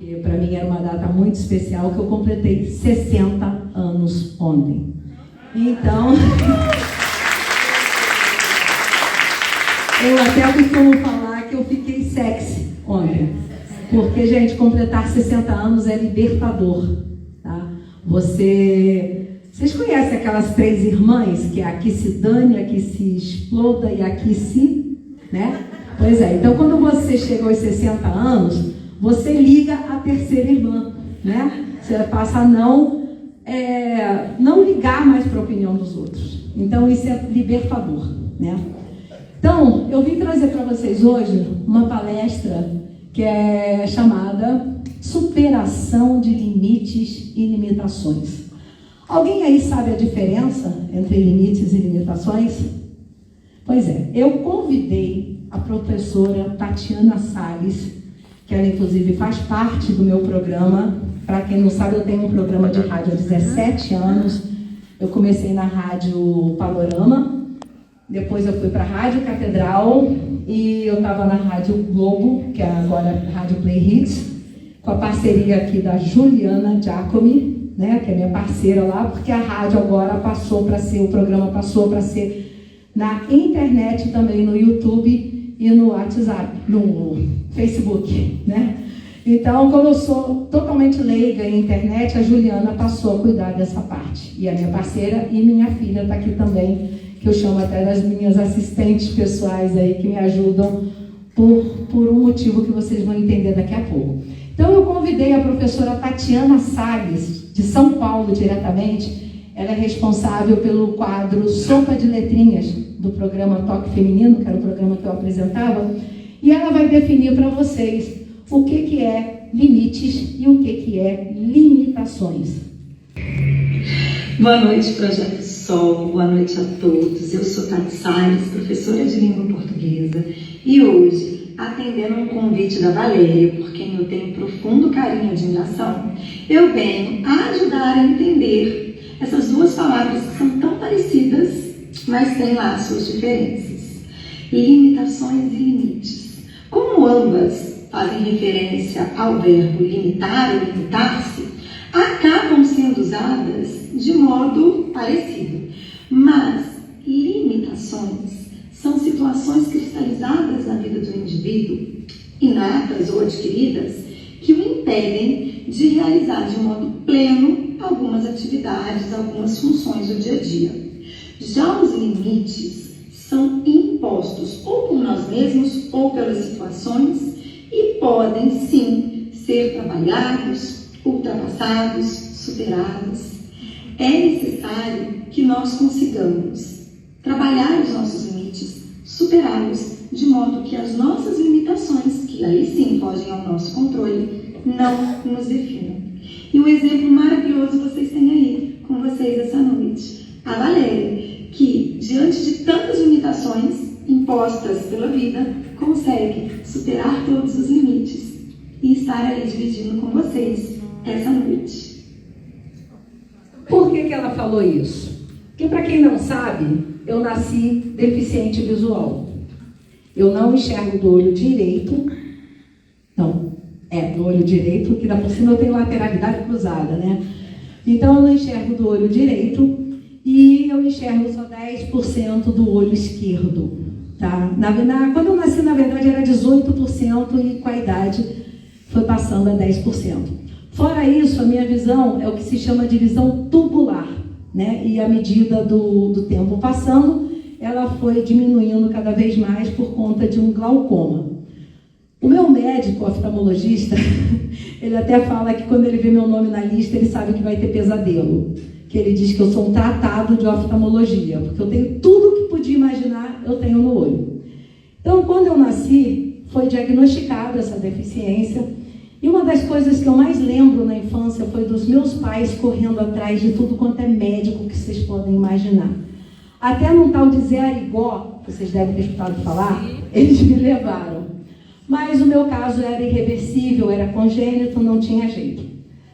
porque para mim era uma data muito especial, que eu completei 60 anos ontem. Então, eu até costumo falar que eu fiquei sexy ontem, porque, gente, completar 60 anos é libertador, tá? Vocês conhecem aquelas 3 irmãs, que é a que se dane, a que se exploda e a que se, né? Pois é, então quando você chega aos 60 anos, você liga a terceira irmã, né? Você passa a não ligar mais para a opinião dos outros. Então isso é libertador, né? Então, eu vim trazer para vocês hoje uma palestra que é chamada Superação de Limites e Limitações. Alguém aí sabe a diferença entre limites e limitações? Pois é, eu convidei a professora Tatiana Salles, que ela inclusive faz parte do meu programa. Para quem não sabe, eu tenho um programa de rádio há 17 anos. Eu comecei na Rádio Panorama, depois eu fui para a Rádio Catedral e eu estava na Rádio Globo, que é agora a Rádio Play Hits, com a parceria aqui da Juliana Giacomi, né, que é minha parceira lá, porque a rádio agora o programa passou para ser na internet também, no YouTube e no WhatsApp, no Facebook, né? Então, como eu sou totalmente leiga em internet, a Juliana passou a cuidar dessa parte. E a minha parceira e minha filha está aqui também, que eu chamo até das minhas assistentes pessoais aí, que me ajudam por um motivo que vocês vão entender daqui a pouco. Então, eu convidei a professora Tatiana Salles, de São Paulo, diretamente. Ela é responsável pelo quadro Sopa de Letrinhas, do programa Toque Feminino, que era o programa que eu apresentava, e ela vai definir para vocês o que é limites e o que é limitações. Boa noite, Projeto Sol, boa noite a todos. Eu sou Tati Salles, professora de língua portuguesa, e hoje, atendendo um convite da Valéria, por quem eu tenho profundo carinho e admiração, eu venho ajudar a entender essas duas palavras que são tão parecidas, mas têm lá suas diferenças. Limitações e limites. Como ambas fazem referência ao verbo limitar ou limitar-se, acabam sendo usadas de modo parecido. Mas limitações são situações cristalizadas na vida do indivíduo, inatas ou adquiridas, que o impedem de realizar de modo pleno algumas atividades, algumas funções do dia a dia. Já os limites são impostos ou por nós mesmos ou pelas situações e podem, sim, ser trabalhados, ultrapassados, superados. É necessário que nós consigamos trabalhar os nossos limites, superá-los, de modo que as nossas limitações, que aí sim fogem ao nosso controle, não nos definam. E um exemplo maravilhoso vocês têm aí com vocês essa noite. A Valéria, que diante de tantas limitações impostas pela vida, consegue superar todos os limites e estar aí dividindo com vocês essa noite. Por que ela falou isso? Porque, para quem não sabe, eu nasci deficiente visual. Eu não enxergo do olho direito. Do olho direito, que da por cima eu tenho lateralidade cruzada, né? Então, eu não enxergo do olho direito e eu enxergo só 10% do olho esquerdo. Tá? Quando eu nasci, na verdade, era 18% e com a idade foi passando a 10%. Fora isso, a minha visão é o que se chama de visão tubular, né? E à medida do tempo passando, ela foi diminuindo cada vez mais por conta de um glaucoma. O meu médico oftalmologista, ele até fala que quando ele vê meu nome na lista, ele sabe que vai ter pesadelo. Que ele diz que eu sou um tratado de oftalmologia, porque eu tenho tudo que podia imaginar, eu tenho no olho. Então, quando eu nasci, foi diagnosticada essa deficiência, e uma das coisas que eu mais lembro na infância foi dos meus pais correndo atrás de tudo quanto é médico que vocês podem imaginar. Até num tal de Zé Arigó, que vocês devem ter escutado falar, eles me levaram. Mas o meu caso era irreversível, era congênito, não tinha jeito,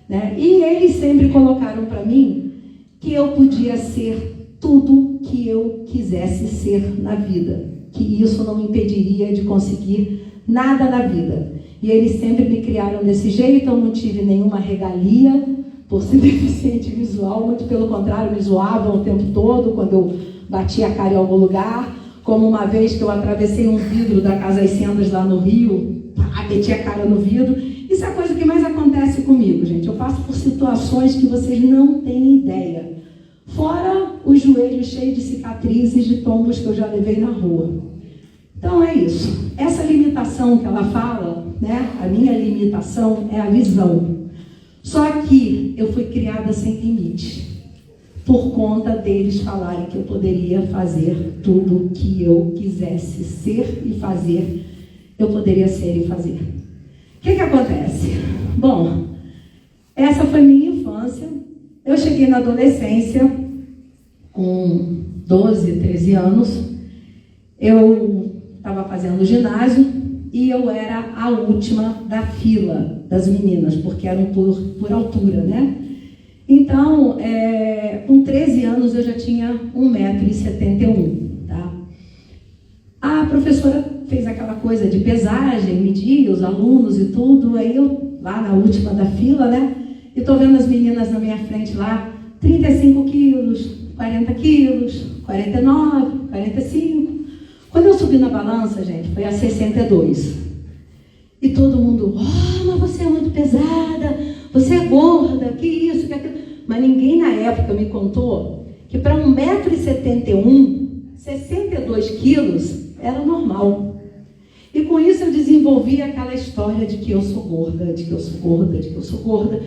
né? E eles sempre colocaram para mim que eu podia ser tudo que eu quisesse ser na vida, que isso não me impediria de conseguir nada na vida. E eles sempre me criaram desse jeito, eu não tive nenhuma regalia por ser deficiente visual, muito pelo contrário, me zoavam o tempo todo quando eu batia a cara em algum lugar, como uma vez que eu atravessei um vidro da Casa das Sendas lá no Rio, meti a cara no vidro. Isso é a coisa que mais acontece comigo, gente. Eu passo por situações que vocês não têm ideia. Fora os joelhos cheios de cicatrizes, de tombos que eu já levei na rua. Então é isso. Essa limitação que ela fala, né? A minha limitação é a visão. Só que eu fui criada sem limite. Por conta deles falarem que eu poderia fazer tudo o que eu quisesse ser e fazer, eu poderia ser e fazer. O que acontece? Bom, essa foi minha infância. Eu cheguei na adolescência com 12, 13 anos. Eu estava fazendo ginásio e eu era a última da fila das meninas, porque eram por altura, né? Então, com 13 anos eu já tinha 1,71 m, tá? A professora fez aquela coisa de pesagem, media os alunos e tudo, aí eu, lá na última da fila, né? E tô vendo as meninas na minha frente lá, 35 quilos, 40 quilos, 49, 45. Quando eu subi na balança, gente, foi a 62. E todo mundo, mas você é muito pesada, você é gorda, que isso, que aquilo. Mas ninguém na época me contou que para 1,71 m, 62 quilos era normal. E com isso eu desenvolvi aquela história de que eu sou gorda, de que eu sou gorda, de que eu sou gorda.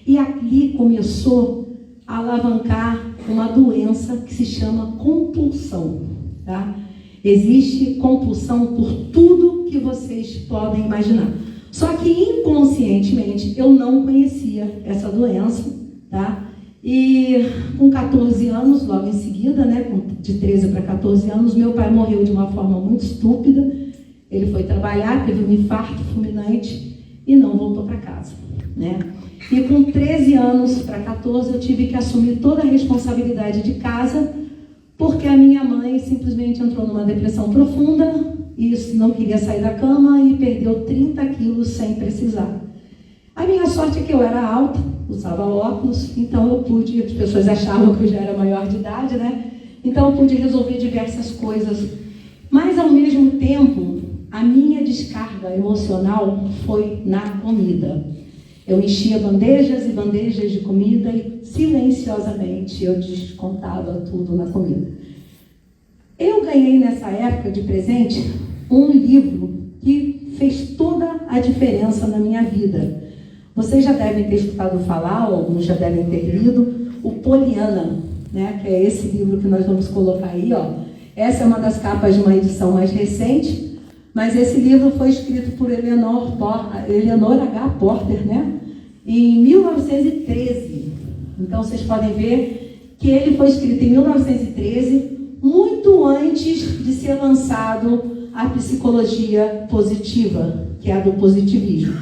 E ali começou a alavancar uma doença que se chama compulsão, tá? Existe compulsão por tudo que vocês podem imaginar. Só que inconscientemente eu não conhecia essa doença, tá? E com 14 anos, logo em seguida, né, de 13 para 14 anos, meu pai morreu de uma forma muito estúpida. Ele foi trabalhar, teve um infarto fulminante e não voltou para casa, né? E com 13 anos para 14 eu tive que assumir toda a responsabilidade de casa, porque a minha mãe simplesmente entrou numa depressão profunda e não queria sair da cama e perdeu 30 quilos sem precisar. A minha sorte é que eu era alta, usava óculos, então eu pude, as pessoas achavam que eu já era maior de idade, né? Então eu pude resolver diversas coisas. Mas ao mesmo tempo, a minha descarga emocional foi na comida. Eu enchia bandejas e bandejas de comida e silenciosamente eu descontava tudo na comida. Eu ganhei nessa época de presente um livro que fez toda a diferença na minha vida. Vocês já devem ter escutado falar, ou alguns já devem ter lido, o Poliana, né? Que é esse livro que nós vamos colocar aí, ó. Essa é uma das capas de uma edição mais recente, mas esse livro foi escrito por Eleanor H. Porter, né? Em 1913. Então, vocês podem ver que ele foi escrito em 1913, muito antes de ser lançado a psicologia positiva, que é a do positivismo.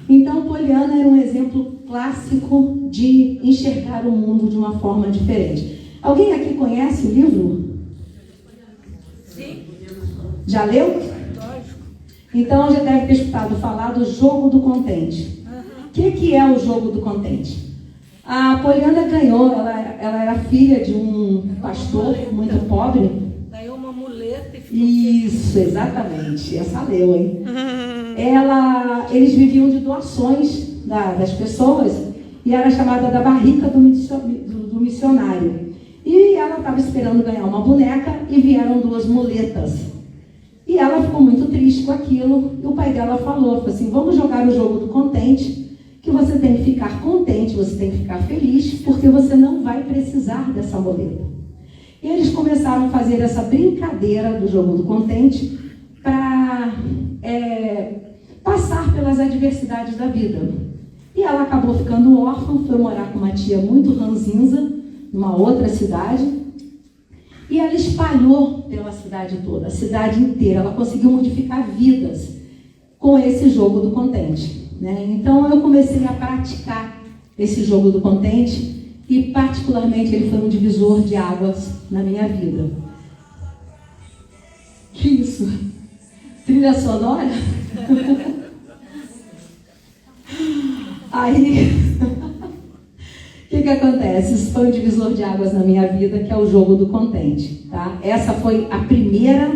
Então, Poliana era um exemplo clássico de enxergar o mundo de uma forma diferente. Alguém aqui conhece o livro? Sim. Já leu? Então, já deve ter escutado falar do jogo do contente. O que é o jogo do contente? A Poliana ganhou, ela era filha de um pastor muito pobre. Ganhou uma muleta e ficou Isso, exatamente. Essa leu, hein? Eles viviam de doações das pessoas e era chamada da barrica do missionário. E ela estava esperando ganhar uma boneca e vieram 2 muletas. E ela ficou muito triste com aquilo e o pai dela falou assim, vamos jogar o jogo do contente, que você tem que ficar contente, você tem que ficar feliz, porque você não vai precisar dessa muleta. E eles começaram a fazer essa brincadeira do jogo do contente para passar pelas adversidades da vida. E ela acabou ficando órfã, foi morar com uma tia muito ranzinza, numa outra cidade, e ela espalhou pela cidade toda, a cidade inteira. Ela conseguiu modificar vidas com esse jogo do contente, né? Então eu comecei a praticar esse jogo do contente e particularmente ele foi um divisor de águas na minha vida. Que isso? Trilha sonora? Aí, o que acontece? Isso foi um divisor de águas na minha vida, que é o jogo do contente, tá? Essa foi a primeira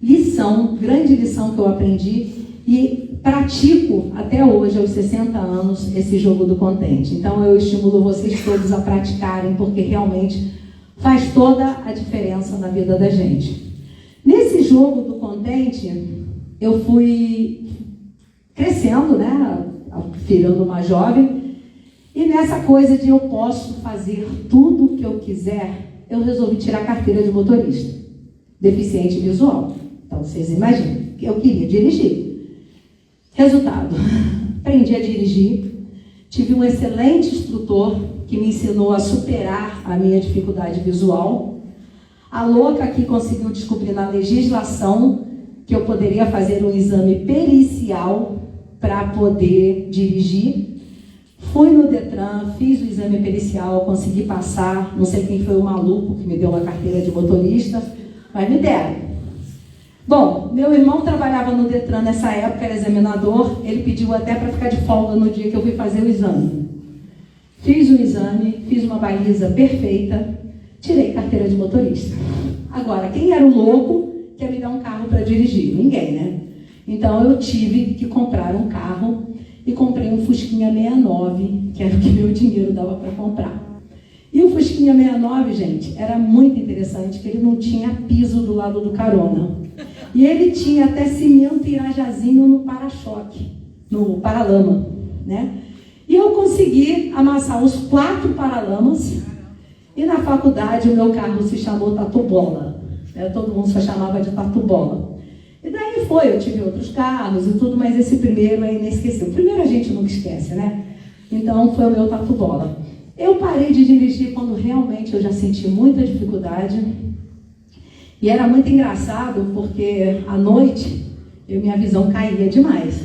lição, grande lição que eu aprendi e pratico até hoje, aos 60 anos, esse jogo do contente. Então, eu estimulo vocês todos a praticarem, porque realmente faz toda a diferença na vida da gente. Nesse jogo do contente, eu fui crescendo, né? Virando uma jovem. E nessa coisa de eu posso fazer tudo o que eu quiser, eu resolvi tirar a carteira de motorista, deficiente visual. Então, vocês imaginam, eu queria dirigir. Resultado, aprendi a dirigir, tive um excelente instrutor que me ensinou a superar a minha dificuldade visual. A louca que conseguiu descobrir na legislação que eu poderia fazer um exame pericial para poder dirigir. Fui no Detran, fiz o exame pericial, consegui passar. Não sei quem foi o maluco que me deu uma carteira de motorista, mas me deram. Bom, meu irmão trabalhava no Detran nessa época, era examinador. Ele pediu até para ficar de folga no dia que eu fui fazer o exame. Fiz o exame, fiz uma baliza perfeita, tirei carteira de motorista. Agora, quem era o louco que ia me dar um carro para dirigir? Ninguém, né? Então, eu tive que comprar um carro e comprei um Fusquinha 69, que era o que meu dinheiro dava para comprar. E o Fusquinha 69, gente, era muito interessante, que ele não tinha piso do lado do carona. E ele tinha até cimento irajazinho no para-choque, no paralama, né? E eu consegui amassar os 4 paralamas. E na faculdade o meu carro se chamou Tatu Bola. Todo mundo só chamava de Tatu Bola. E daí foi, eu tive outros carros e tudo, mas esse primeiro é inesquecível. O primeiro a gente nunca esquece, né? Então foi o meu Tatu Bola. Eu parei de dirigir quando realmente eu já senti muita dificuldade. E era muito engraçado porque à noite minha visão caía demais.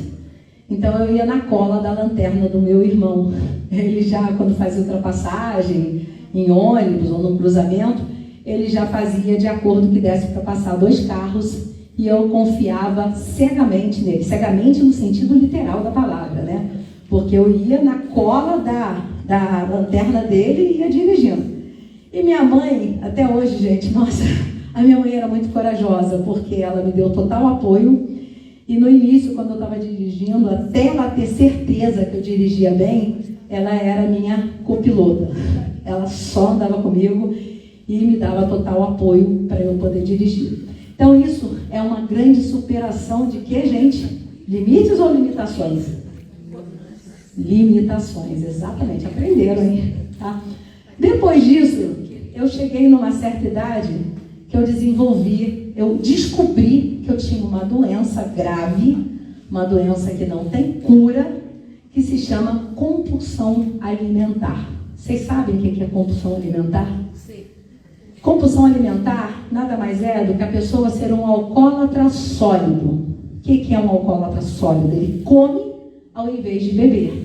Então eu ia na cola da lanterna do meu irmão. Ele já, quando fazia ultrapassagem em ônibus ou num cruzamento, ele já fazia de acordo que desse para passar 2 carros e eu confiava cegamente nele. Cegamente no sentido literal da palavra, né? Porque eu ia na cola da lanterna dele e ia dirigindo. E minha mãe, até hoje, gente, nossa, a minha mãe era muito corajosa, porque ela me deu total apoio. E no início, quando eu estava dirigindo, até ela ter certeza que eu dirigia bem, ela era minha copilota. Ela só andava comigo e me dava total apoio para eu poder dirigir. Então isso é uma grande superação de quê, gente? Limites ou limitações? Limitações, exatamente. Aprenderam, hein? Tá? Depois disso, eu cheguei numa certa idade que eu descobri que eu tinha uma doença grave, uma doença que não tem cura, que se chama compulsão alimentar. Vocês sabem o que é compulsão alimentar? Sim. Compulsão alimentar nada mais é do que a pessoa ser um alcoólatra sólido. O que é um alcoólatra sólido? Ele come ao invés de beber.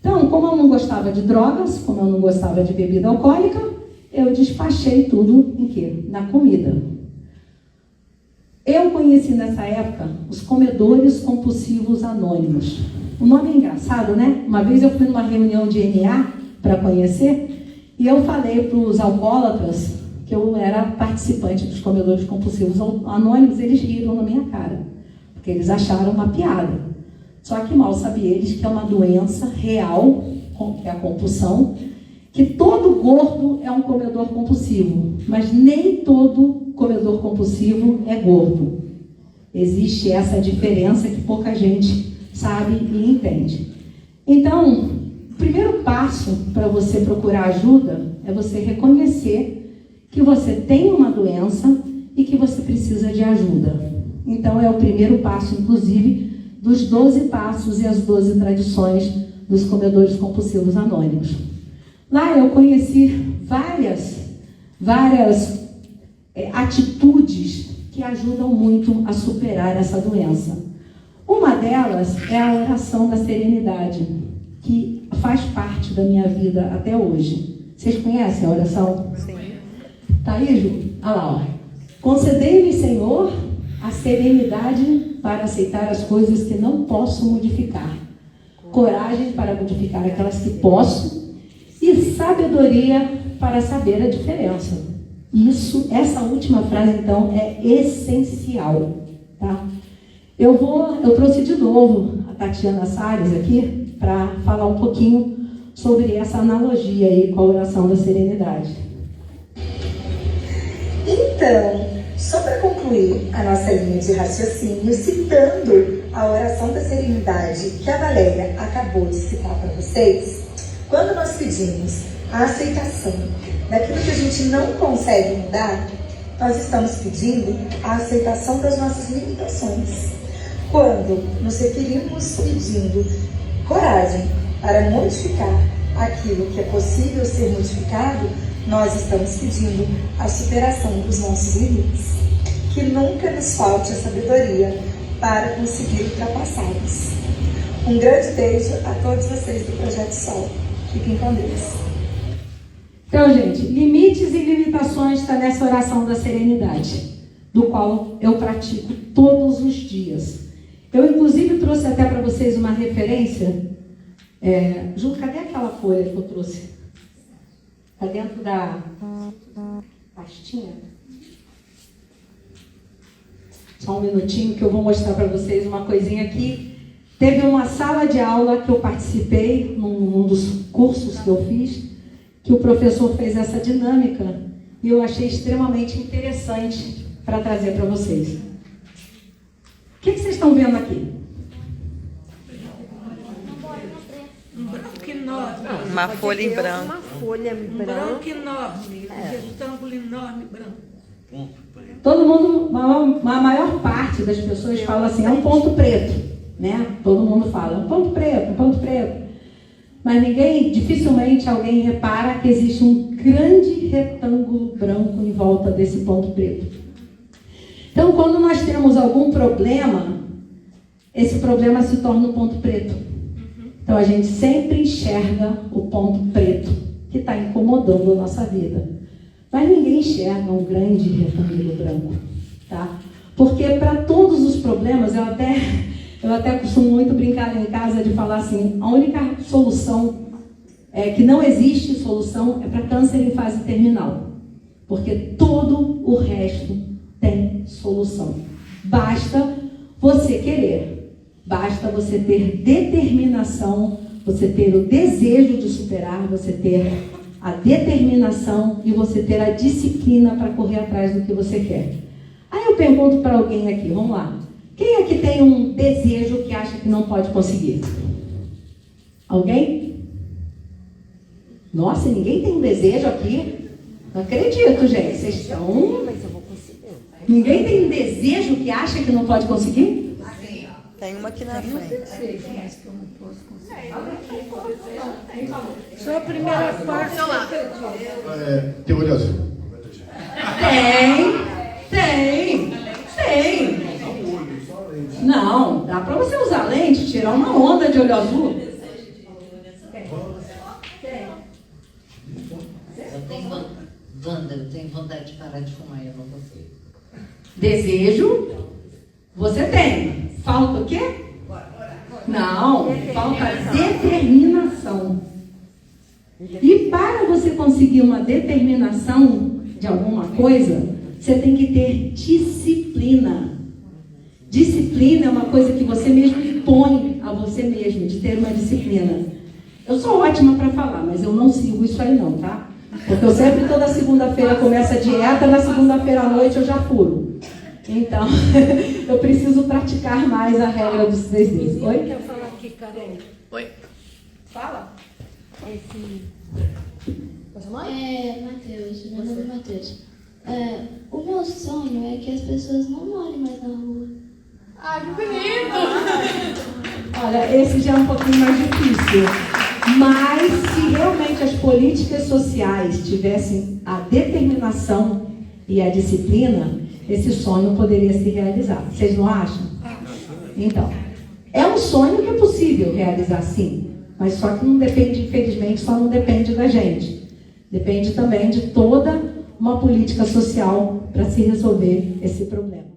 Então, como eu não gostava de drogas, como eu não gostava de bebida alcoólica, eu despachei tudo em quê? Na comida. Eu conheci nessa época os comedores compulsivos anônimos. O nome é engraçado, né? Uma vez eu fui numa reunião de NA para conhecer e eu falei para os alcoólatras que eu era participante dos comedores compulsivos anônimos. Eles riram na minha cara, porque eles acharam uma piada. Só que mal sabiam eles que é uma doença real, que é a compulsão, que todo gordo é um comedor compulsivo, mas nem todo comedor compulsivo é gordo. Existe essa diferença que pouca gente sabe e entende. Então, o primeiro passo para você procurar ajuda é você reconhecer que você tem uma doença e que você precisa de ajuda. Então, é o primeiro passo, inclusive, dos 12 passos e as 12 tradições dos comedores compulsivos anônimos. Lá eu conheci várias atitudes que ajudam muito a superar essa doença. Uma delas é a oração da serenidade, que faz parte da minha vida até hoje. Vocês conhecem a oração? Sim. Tá aí, Ju? Olha lá, ó. Concedei-me, Senhor, a serenidade para aceitar as coisas que não posso modificar. coragem para modificar aquelas que posso e sabedoria para saber a diferença. Essa última frase, então, é essencial, tá? Eu trouxe de novo a Tatiana Salles aqui para falar um pouquinho sobre essa analogia aí com a oração da serenidade. Então, só para concluir a nossa linha de raciocínio, citando a oração da serenidade que a Valéria acabou de citar para vocês, quando nós pedimos a aceitação daquilo que a gente não consegue mudar, nós estamos pedindo a aceitação das nossas limitações. Quando nos referimos pedindo coragem para modificar aquilo que é possível ser modificado, nós estamos pedindo a superação dos nossos limites. Que nunca nos falte a sabedoria para conseguir ultrapassá-los. Um grande beijo a todos vocês do Projeto Sol. Fiquem com Deus. Então, gente, limites e limitações está nessa oração da serenidade, do qual eu pratico todos os dias. Eu, inclusive, trouxe até para vocês uma referência. Ju, cadê aquela folha que eu trouxe? Está dentro da pastinha? Só um minutinho que eu vou mostrar para vocês uma coisinha aqui. Teve uma sala de aula que eu participei, num dos cursos que eu fiz, que o professor fez essa dinâmica e eu achei extremamente interessante para trazer para vocês. O que vocês estão vendo aqui? Um branco enorme. Uma folha em branco. Uma folha Um branca. branco enorme. Um retângulo enorme branco. Todo mundo, a maior parte das pessoas fala assim, é um ponto preto, né? Todo mundo fala, um ponto preto, um ponto preto. Mas dificilmente alguém repara que existe um grande retângulo branco em volta desse ponto preto. Então, quando nós temos algum problema, esse problema se torna um ponto preto. Então, a gente sempre enxerga o ponto preto que está incomodando a nossa vida. Mas ninguém enxerga um grande retângulo branco, tá? Porque para todos os problemas, eu até costumo muito brincar em casa de falar assim, a única solução, que não existe solução, é para câncer em fase terminal. Porque todo o resto tem solução. Basta você querer, basta você ter determinação, você ter o desejo de superar, você ter a determinação e você ter a disciplina para correr atrás do que você quer. Aí eu pergunto para alguém aqui, vamos lá. Quem aqui tem um desejo que acha que não pode conseguir? Alguém? Nossa, ninguém tem um desejo aqui? Não acredito, gente. Vocês estão... Mas eu vou conseguir. Ninguém tem um desejo que acha que não pode conseguir? Tem uma aqui na frente. Só a primeira parte. Tem olho azul. Tem. Não, dá para você usar lente, tirar uma onda de olho azul. Eu tenho vontade de parar de fumar e eu não consigo. Desejo, você tem. Falta o quê? Não, falta determinação. E para você conseguir uma determinação de alguma coisa, você tem que ter disciplina. Disciplina é uma coisa que você mesmo impõe a você mesmo, de ter uma disciplina. Eu sou ótima para falar, mas eu não sigo isso aí não, tá? Porque eu sempre, toda segunda-feira, começo a dieta, na segunda-feira à noite eu já furo. Então, eu preciso praticar mais a regra dos 3 dias. Oi? Quer falar aqui, Carol? Oi. Fala. Matheus, meu nome é Matheus. O meu sonho é que as pessoas não morem mais na rua. Olha, esse já é um pouquinho mais difícil. Mas se realmente as políticas sociais tivessem a determinação e a disciplina, esse sonho poderia se realizar. Vocês não acham? Então, é um sonho que é possível realizar, sim. Mas só que não depende, infelizmente, só não depende da gente. Depende também de toda uma política social para se resolver esse problema.